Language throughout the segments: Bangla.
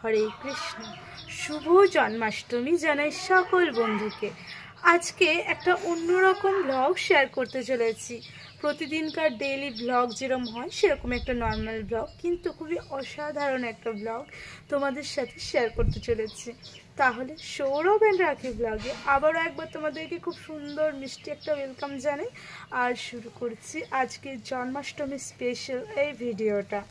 হরে কৃষ্ণ। শুভ জন্মাষ্টমী জানাই সকল বন্ধুকে। আজকে একটা অন্যরকম ব্লগ শেয়ার করতে চলেছি। প্রতিদিনকার ডেইলি ব্লগ যেরকম হয় সেরকম একটা নর্মাল ব্লগ, কিন্তু খুবই অসাধারণ একটা ব্লগ তোমাদের সাথে শেয়ার করতে চলেছি। তাহলে সৌরভ অ্যান্ড রাখি ব্লগে আবারও একবার তোমাদেরকে খুব সুন্দর মিষ্টি একটা ওয়েলকাম জানাই। আর শুরু করছি আজকে জন্মাষ্টমী স্পেশাল এই ভিডিওটা।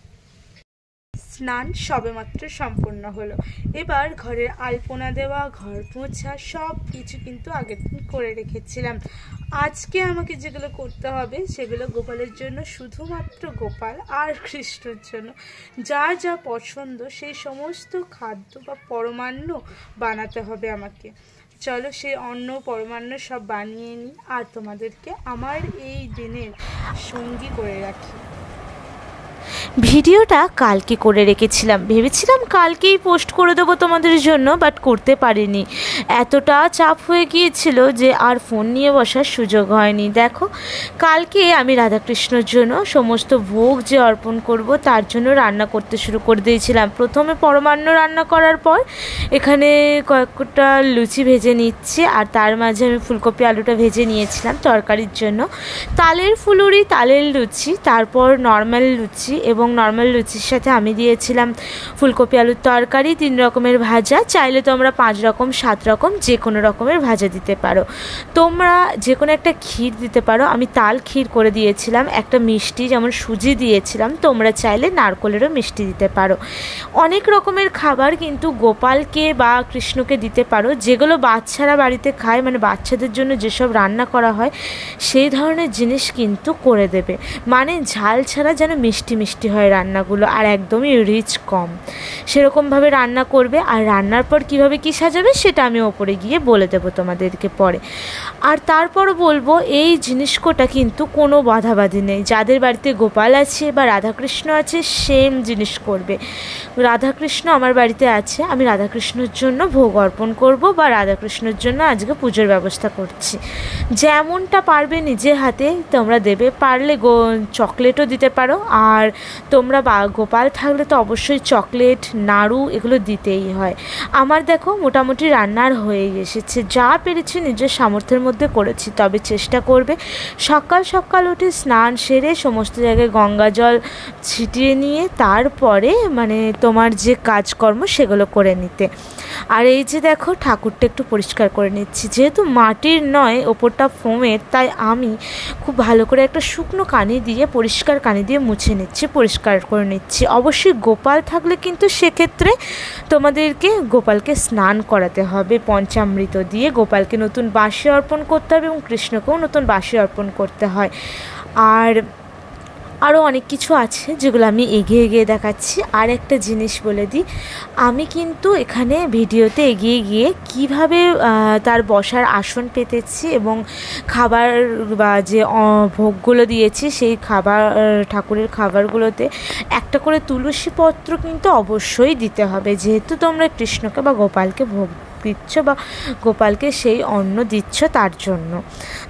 স্নান সবেমাত্র সম্পূর্ণ হলো, এবার ঘরের আলপনা দেওয়া, ঘর মোছা সব কিছু কিন্তু আগের দিন করে রেখেছিলাম। আজকে আমাকে যেগুলো করতে হবে সেগুলো গোপালের জন্য, শুধুমাত্র গোপাল আর কৃষ্ণর জন্য যা যা পছন্দ সেই সমস্ত খাদ্য বা পরমান্ন বানাতে হবে আমাকে। চলো সেই অন্ন পরমান্ন সব বানিয়ে নিই আর তোমাদেরকে আমার এই দিনের সঙ্গী করে রাখি। ভিডিওটা কালকে করে রেখেছিলাম, ভেবেছিলাম কালকেই পোস্ট করে দেবো তোমাদের জন্য, বাট করতে পারিনি। এতটা চাপ হয়ে গিয়েছিল যে আর ফোন নিয়ে বসার সুযোগ হয়নি। দেখো, কালকে আমি রাধাকৃষ্ণর জন্য সমস্ত ভোগ যে অর্পণ করব তার জন্য রান্না করতে শুরু করে দিয়েছিলাম। প্রথমে পরমান্ন রান্না করার পর এখানে কয়েকটা লুচি ভেজে নিচ্ছি, আর তার মাঝে আমি ফুলকপি আলুটা ভেজে নিয়েছিলাম তরকারির জন্য। তালের ফুলুরি, তালের লুচি, তারপর নর্মাল লুচি, এবং নর্মাল লুচির সাথে আমি দিয়েছিলাম ফুলকপি আলুর তরকারি, 3 রকমের ভাজা। চাইলে তোমরা 5 রকম 7 রকম যে কোনো রকমের ভাজা দিতে পারো, তোমরা যে কোনো একটা ক্ষীর দিতে পারো। আমি তাল ক্ষীর করে দিয়েছিলাম, একটা মিষ্টি যেমন সুজি দিয়েছিলাম, তোমরা চাইলে নারকলেরও মিষ্টি দিতে পারো। অনেক রকমের খাবার কিন্তু গোপালকে বা কৃষ্ণকে দিতে পারো, যেগুলো বাচ্চারা বাড়িতে খায়, মানে বাচ্চাদের জন্য যেসব রান্না করা হয় সেই ধরনের জিনিস কিন্তু করে দেবে। মানে ঝাল ছাড়া যেন মিষ্টি মিষ্টি হয় রান্নাগুলো, আর একদমই রিচ কম, সেরকমভাবে রান্না করবে। আর রান্নার পর কিভাবে কি সাজাবে সেটা আমি ওপরে গিয়ে বলে দেবো তোমাদেরকে পরে। আর তারপর বলবো এই জিনিসকটা কিন্তু কোনো বাধাবাধি নেই, যাদের বাড়িতে গোপাল আছে বা রাধাকৃষ্ণ আছে সেম জিনিস করবে। রাধাকৃষ্ণ আমার বাড়িতে আছে, আমি রাধাকৃষ্ণর জন্য ভোগ অর্পণ করব বা রাধাকৃষ্ণর জন্য আজকে পুজোর ব্যবস্থা করছি। যেমনটা পারবে নিজের হাতে তোমরা দেবে, পারলে চকলেটও দিতে পারো। আর তোমরা গোপাল থাকলে তো অবশ্যই চকলেট, নাড়ু এগুলো দিতেই হয়। আমার দেখো মোটামুটি রান্নার হয়ে এসেছে, যা পেরেছি নিজের সামর্থ্যের মধ্যে করেছি। তবে চেষ্টা করবে সকাল সকাল উঠে স্নান সেরে সমস্ত জায়গায় গঙ্গা জল ছিটিয়ে নিয়ে তারপরে মানে তোমার যে কাজকর্ম সেগুলো করে নিতে। আর এই যে দেখো ঠাকুরটা একটু পরিষ্কার করে নিচ্ছি, যেহেতু মাটির নয় ওপরটা ফোমের, তাই আমি খুব ভালো করে একটা শুকনো কানি দিয়ে, পরিষ্কার কানি দিয়ে মুছে নিচ্ছি, পরিষ্কার করে নিচ্ছি। অবশ্যই গোপাল থাকলে কিন্তু সেক্ষেত্রে তোমাদেরকে গোপালকে স্নান করাতে হবে পঞ্চামৃত দিয়ে, গোপালকে নতুন বাঁশি অর্পণ করতে হবে এবং কৃষ্ণকেও নতুন বাঁশি অর্পণ করতে হয়। আর আরও অনেক কিছু আছে যেগুলো আমি এগিয়ে এগিয়ে দেখাচ্ছি। আর একটা জিনিস বলে দিই, আমি কিন্তু এখানে ভিডিওতে এগিয়ে গিয়ে কিভাবে তার বসার আসন পেতেছি এবং খাবার বা যে ভোগগুলো দিয়েছি সেই খাবার, ঠাকুরের খাবারগুলোতে একটা করে তুলসী পত্র কিন্তু অবশ্যই দিতে হবে, যেহেতু তোমরা কৃষ্ণকে বা গোপালকে ভোগ দিচ্ছ বা গোপালকে সেই অন্ন দিচ্ছ তার জন্য।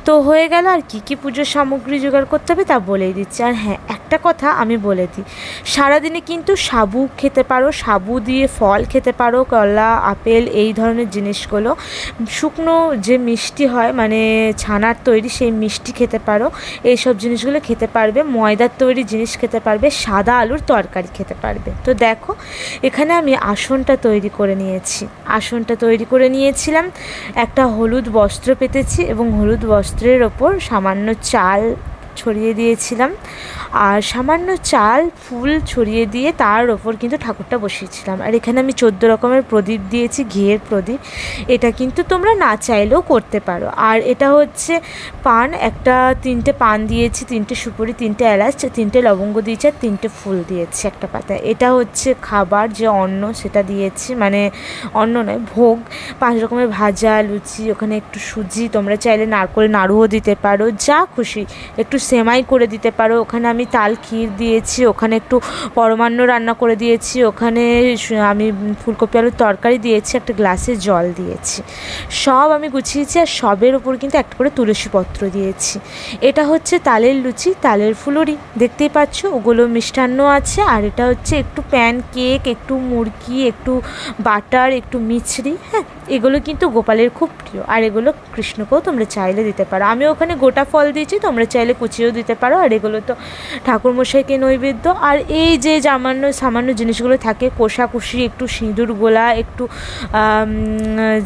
তো হয়ে গেল। আর কি কি পুজোর সামগ্রী জোগাড় করতে হবে তা বলেই দিচ্ছি। আর হ্যাঁ, একটা কথা আমি বলে দিই, সারাদিনে কিন্তু সাবু খেতে পারো, সাবু দিয়ে ফল খেতে পারো, কলা, আপেল, এই ধরনের জিনিসগুলো। শুকনো যে মিষ্টি হয় মানে ছানার তৈরি সেই মিষ্টি খেতে পারো, এইসব জিনিসগুলো খেতে পারবে। ময়দার তৈরি জিনিস খেতে পারবে, সাদা আলুর তরকারি খেতে পারবে। তো দেখো এখানে আমি আসনটা তৈরি করে নিয়েছি, আসনটা তৈরি করে নিয়েছিলাম। একটা হলুদ বস্ত্র পেতেছি এবং হলুদ বস্ত্রের ওপর সামান্য চাল ছড়িয়ে দিয়েছিলাম, আর সামান্য চাল ফুল ছড়িয়ে দিয়ে তার ওপর কিন্তু ঠাকুরটা বসিয়েছিলাম। আর এখানে আমি 14 রকমের প্রদীপ দিয়েছি, ঘিয়ের প্রদীপ। এটা কিন্তু তোমরা না চাইলেও করতে পারো। আর এটা হচ্ছে পান, 3টে পান দিয়েছি, 3টে সুপুরি, 3টে এলাচ, 3টে লবঙ্গ দিয়েছি, আর 3টে ফুল দিয়েছি একটা পাতায়। এটা হচ্ছে খাবার যে অন্ন সেটা দিয়েছি, মানে অন্ন নয় ভোগ, 5 রকমের ভাজা, লুচি, ওখানে একটু সুজি, তোমরা চাইলে নারকল নাড়ুও দিতে পারো, যা খুশি, একটু সেমাই করে দিতে পারো। ওখানে আমি তাল ক্ষীর দিয়েছি, ওখানে একটু পরমান্ন রান্না করে দিয়েছি, ওখানে আমি ফুলকপি আলুর তরকারি দিয়েছি, একটা গ্লাসে জল দিয়েছি, সব আমি গুছিয়েছি। আর সবের ওপর কিন্তু একটা করে তুলসী পত্র দিয়েছি। এটা হচ্ছে তালের লুচি, তালের ফুলুরি, দেখতেই পাচ্ছ। ওগুলো মিষ্টান্ন আছে। আর এটা হচ্ছে একটু প্যান কেক, একটু মুরগি, একটু বাটার, একটু মিছরি। হ্যাঁ, এগুলো কিন্তু গোপালের খুব প্রিয়। আর এগুলো কৃষ্ণকেও তোমরা চাইলে দিতে পারো। আমি ওখানে গোটা ফল দিয়েছি, তোমরা চাইলে কুচিয়েও দিতে পারো। আর এগুলো তো ঠাকুরমশাইকে নৈবেদ্য। আর এই যে সামান্য জিনিসগুলো থাকে, কোষাকুষি, একটু সিঁদুর গোলা, একটু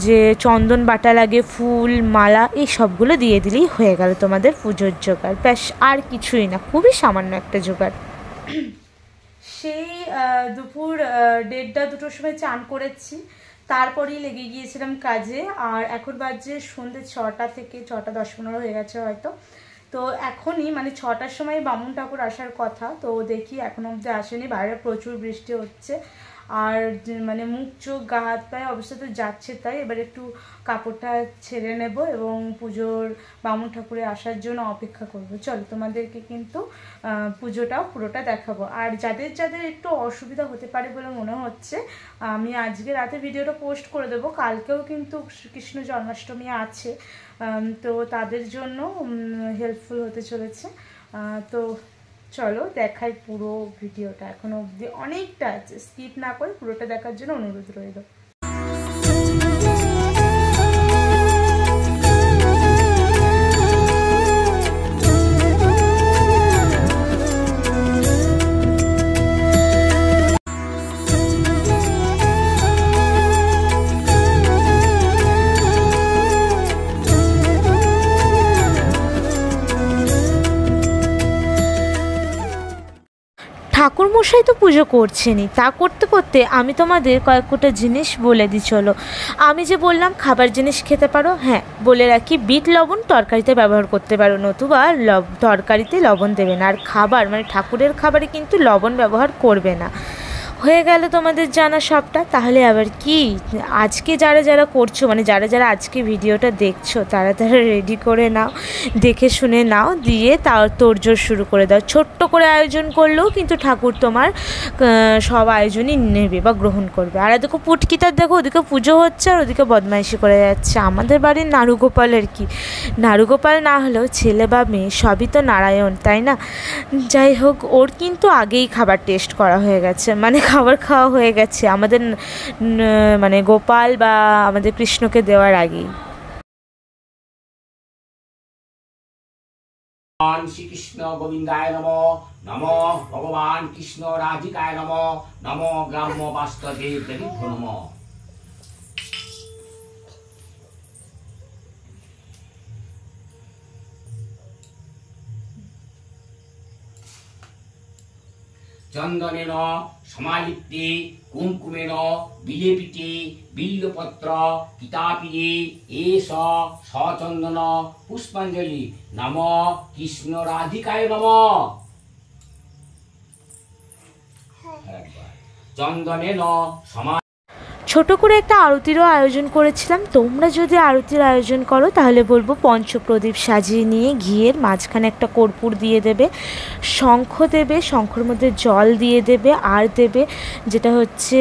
যে চন্দন বাটা লাগে, ফুল মালা, এই সবগুলো দিয়ে দিলেই হয়ে গেল তোমাদের পুজোর জোগাড়। ব্যাস, আর কিছুই না, খুবই সামান্য একটা জোগাড়। সেই দুপুর 1:30-2টোর সময় চান করেছি, তারপরেই লেগে গিয়েছিলাম কাজে। আর এখন বাজে সন্ধ্যে 6টা থেকে 6:10-15 হয়ে গেছে হয়তো। তো এখনই মানে 6টার সময় বামুন ঠাকুর আসার কথা, তো দেখি এখনো অবধি আসেনি। বাইরে প্রচুর বৃষ্টি হচ্ছে। আর মানে মুখ চোখ গা হাত পায়ে অবস্থা তো যাচ্ছে, তাই এবার একটু কাপড়টা ছেড়ে নেব এবং পুজোর বামুন ঠাকুরে আসার জন্য অপেক্ষা করব। চল, তোমাদেরকে কিন্তু পুজোটাও পুরোটা দেখাবো। আর যাদের যাদের একটু অসুবিধা হতে পারে বলে মনে হচ্ছে, আমি আজকে রাতে ভিডিওটা পোস্ট করে দেবো। কালকেও কিন্তু শ্রীকৃষ্ণ জন্মাষ্টমী আছে, তো তাদের জন্য হেল্পফুল হতে চলেছে। তো চলো দেখাই পুরো ভিডিওটা। এখনো অবধি অনেকটা আছে, স্কিপ না করে পুরোটা দেখার জন্য অনুরোধ রইল। ঠাকুরমশাই তো পুজো করছেনই, তা করতে করতে আমি তোমাদের কয়েকটা জিনিস বলে দিই। চলো, আমি যে বললাম খাবার জিনিস খেতে পারো, হ্যাঁ বলে রাখি, বিট লবণ তরকারিতে ব্যবহার করতে পারো, নতুবা তরকারিতে লবণ দেবে না। আর খাবার মানে ঠাকুরের খাবারে কিন্তু লবণ ব্যবহার করবে না। হয়ে গেল তোমাদের জানা সবটা। তাহলে আবার কি, আজকে যারা যারা করছো, মানে যারা যারা আজকে ভিডিওটা দেখছো, তারা তারা রেডি করে নাও, দেখে শুনে নাও, দিয়ে তোড়জোড় শুরু করে দাও। ছোট্ট করে আয়োজন করলেও কিন্তু ঠাকুর তোমার সব আয়োজনই নেবে বা গ্রহণ করবে। আর এদিকে পুটকিটার দেখো, ওদিকে পুজো হচ্ছে আর ওদিকে বদমাইশি করে যাচ্ছে। আমাদের বাড়ির নাড়ুগোপালের কি, নাড়ুগোপাল না হলেও ছেলে বা মেয়ে সবই তো নারায়ণ, তাই না? যাই হোক, ওর কিন্তু আগেই খাবার টেস্ট করা হয়ে গেছে, মানে খাবার খাওয়া হয়ে গেছে আমাদের মানে গোপাল বা আমাদের কৃষ্ণকে দেওয়ার আগেই। শ্রীকৃষ্ণ গোবিন্দায় নমঃ, নমঃ ভগবান কৃষ্ণ রাধিকায় নমঃ, নমঃ গ্রাম্য বাস্তদেব দেবীভ্যো নমঃ। চন্দনেন সমালিপ্তে কুমকুমেন বিলেপিতে বিল্লপত্র কিতাপিরে এষ সচন্দন পুষ্পাঞ্জলি নমঃ কৃষ্ণ রাধিকায় নমঃ। চন্দনেন সমা ছোট করে একটা আরতিরও আয়োজন করেছিলাম। তোমরা যদি আরতির আয়োজন করো তাহলে বলবো পঞ্চপ্রদীপ সাজিয়ে নিয়ে ঘিয়ের মাঝখানে একটা কর্পূর দিয়ে দেবে, শঙ্খ দেবে, শঙ্খর মধ্যে জল দিয়ে দেবে, আর দেবে যেটা হচ্ছে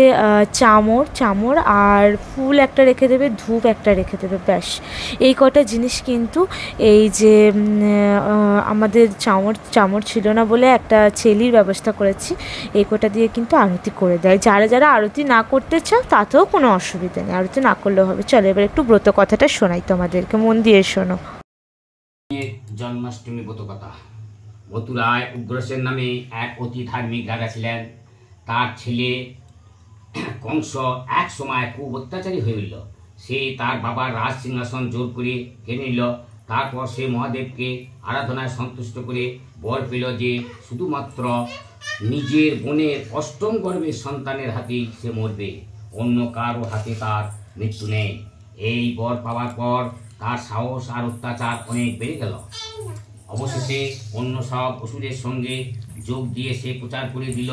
চামর, আর ফুল একটা রেখে দেবে, ধূপ একটা রেখে দেবে। ব্যাস, এই কটা জিনিস কিন্তু এই যে আমাদের চামর ছিল না বলে একটা ছেলির ব্যবস্থা করেছি, এই কটা দিয়ে কিন্তু আরতি করে দেয়। যারা যারা আরতি না করতে চাও তাতেও কোনো অসুবিধা নেই, আরতি না করলেও হবে। চলো এবার একটু ব্রত কথাটা শোনাই তোমাদেরকে, মন দিয়ে শোনো। জন্মাষ্টমী ব্রত কথা। মথুরায় উগ্রসেন নামে এক অতি ধার্মিক রাজা ছিলেন। তার ছেলে কংস এক সময় খুব অত্যাচারী হয়ে উঠল। সে তার বাবার রাজ সিংহাসন জোর করে কেড়ে নিল। তারপর সে মহাদেবকে আরাধনায় সন্তুষ্ট করে বর পেল যে শুধুমাত্র নিজের বোনের অষ্টম গর্ভের সন্তানের হাতেই সে মরবে, অন্য কারো হাতে তার মৃত্যু নেই। এই বর পাওয়ার পর তার সাহস আর অত্যাচার অনেক বেড়ে গেল। অবশেষে অন্য সব অসুরের সঙ্গে যোগ দিয়ে সে প্রচার করে দিল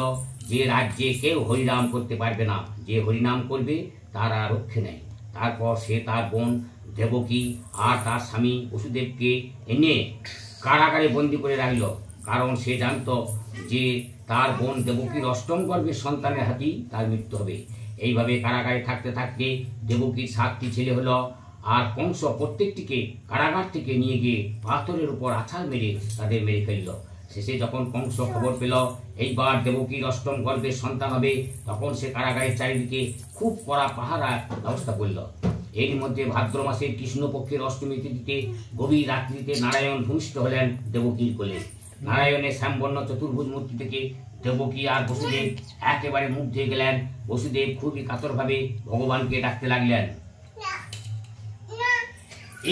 যে রাজ্যে কেউ হরিনাম করতে পারবে না, যে হরিনাম করবে তার আর রক্ষে নেই। তারপর সে তার বোন দেবকী আর তার স্বামী বসুদেবকে এনে কারাগারে বন্দি করে রাখল, কারণ সে জানত যে তার বোন দেবকীর অষ্টম গর্ভের সন্তানের হাতেই তার মৃত্যু হবে। এইভাবে কারাগারে থাকতে থাকতে দেবকীর 7টি ছেলে হলো, আর কংস প্রত্যেকটিকে কারাগার থেকে নিয়ে গিয়ে পাথরের উপর আছাড় মেরে তাদের মেরে ফেলল। শেষে যখন কংস খবর পেল এইবার দেবকীর অষ্টম গর্ভের সন্তান হবে, তখন সে কারাগারের চারিদিকে খুব কড়া পাহারা ব্যবস্থা করল। এর মধ্যে ভাদ্র মাসের কৃষ্ণপক্ষের অষ্টমী তিথিতে গভীর রাত্রিতে নারায়ণ ভূমিষ্ঠ হলেন দেবকীর কোলে। নারায়ণের শ্যামবর্ণ চতুর্ভুজ মূর্তি থেকে দেবকী আর বসুদেব একেবারে মুগ্ধ হয়ে গেলেন। বসুদেব খুবই কাতরভাবে ভগবানকে ডাকতে লাগলেন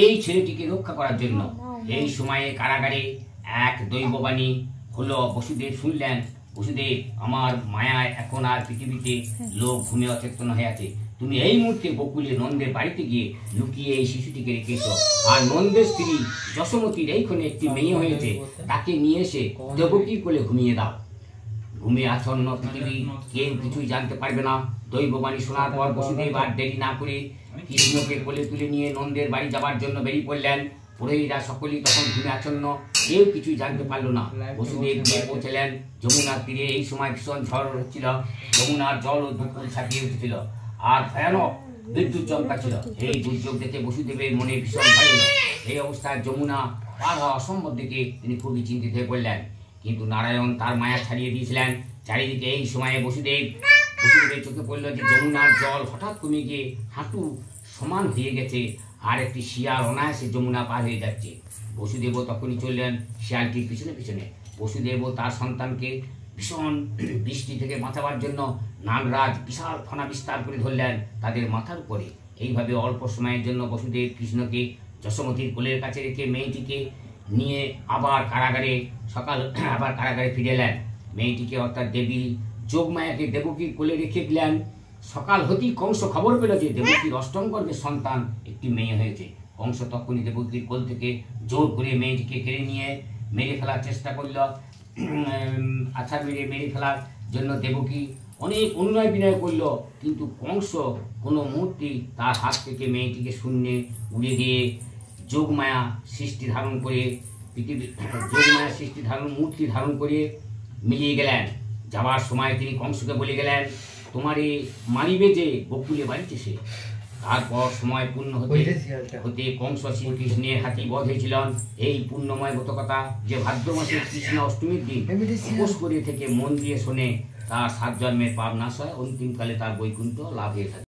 এই ছেলেটিকে রক্ষা করার জন্য। এই সময়ে কারাগারে এক দৈববাণী হলো। বসুদেব শুনলেন, বসুদেব, আমার মায়ায় এখন আর পৃথিবীতে লোক ঘুমে অচেতন হয়ে আছে। তুমি এই মুহূর্তে গোকুলে নন্দের বাড়িতে গিয়ে লুকিয়ে এই শিশুটিকে রেখে এসো, আর নন্দের স্ত্রী যশোমতীর এইখানে একটি মেয়ে হয়েছে, তাকে নিয়ে এসে দেবকীর কোলে ঘুমিয়ে দাও। ঘুমে আচ্ছন্ন পৃথিবী কেউ কিছুই জানতে পারবে না। দৈববাণী শোনার পর বসুদেব আর দেরি না করে কৃষ্ণকে কোলে তুলে নিয়ে নন্দের বাড়ি যাবার জন্য বেরিয়ে পড়লেন। পুরোহিতরা সকলেই তখন ঘুমে আচ্ছন্ন, কেউ কিছুই জানতে পারলো না। বসুদেব গিয়ে পৌঁছলেন যমুনার তীরে। এই সময় ভীষণ ঝড় হচ্ছিল, যমুনার জল ও দুপুর ছাপিয়ে উঠেছিল, আর ভয়ানক বিদ্যুৎ চমকাচ্ছিল। এই দুর্যোগ দেখে বসুদেবের মনে ভীষণ ভয় হলো। এই অবস্থায় যমুনা পার হওয়া অসম্ভব দেখে তিনি খুবই চিন্তিত হয়ে পড়লেন, কিন্তু নারায়ণ তার মায়া ছাড়িয়ে দিয়েছিলেন চারিদিকে। এই সময়ে বসুদেবের চোখে পড়ল যে যমুনার জল হঠাৎ কমে গিয়ে হাঁটু সমান হয়ে গেছে, আর একটি শিয়াল অনায়াসে যমুনা পার হয়ে যাচ্ছে। বসুদেবও তখনই চললেন শিয়ালটির পিছনে পিছনে। বসুদেবও তার সন্তানকে ভীষণ বৃষ্টি থেকে বাঁচাবার জন্য নাগরাজ বিশাল ফনা বিস্তার করে ধরলেন তাদের মাথার উপরে। এইভাবে অল্প সময়ের জন্য বসুদেব কৃষ্ণকে যশোমতীর কোলের কাছে রেখে মেয়েটিকে নিয়ে আবার কারাগারে ফিরে এলেন। মেয়েটিকে অর্থাৎ দেবী যোগমায়াকে দেবকীর কোলে রেখে দিলেন। সকাল হতেই কংস খবর পেল যে দেবকীর অষ্টম গর্ভের সন্তান একটি মেয়ে হয়েছে। কংস তখনই দেবকীর কোল থেকে জোর করে মেয়েটিকে কেড়ে নিয়ে মেরে ফেলার চেষ্টা করল। মেরে ফেলার জন্য দেবকী অনেক অনুনয় বিনয় করল, কিন্তু কংস কোনো মুহূর্তে তার হাত থেকে মেয়েটিকে শূন্যে উড়ে দিয়ে যোগমায়া সৃষ্টি ধারণ মূর্তি ধারণ করে মিলিয়ে গেলেন। যাবার সময় তিনি কংসকে বলে গেলেন, তোমারে মারিবে যে গোকুলে বাড়িতে সে। তারপর সময় পূর্ণ হতে কংস শ্রীকৃষ্ণের হাতে বধ হয়েছিলেন। এই পুণ্যময় ব্রতকথা যে ভাদ্র মাসের কৃষ্ণ অষ্টমীর দিন উপোস করে থেকে মন দিয়ে শোনে, তার 7 জন্মের পাপ নাশ হয়, অন্তিমকালে তার বৈকুণ্ঠ লাভ হয়ে থাকে।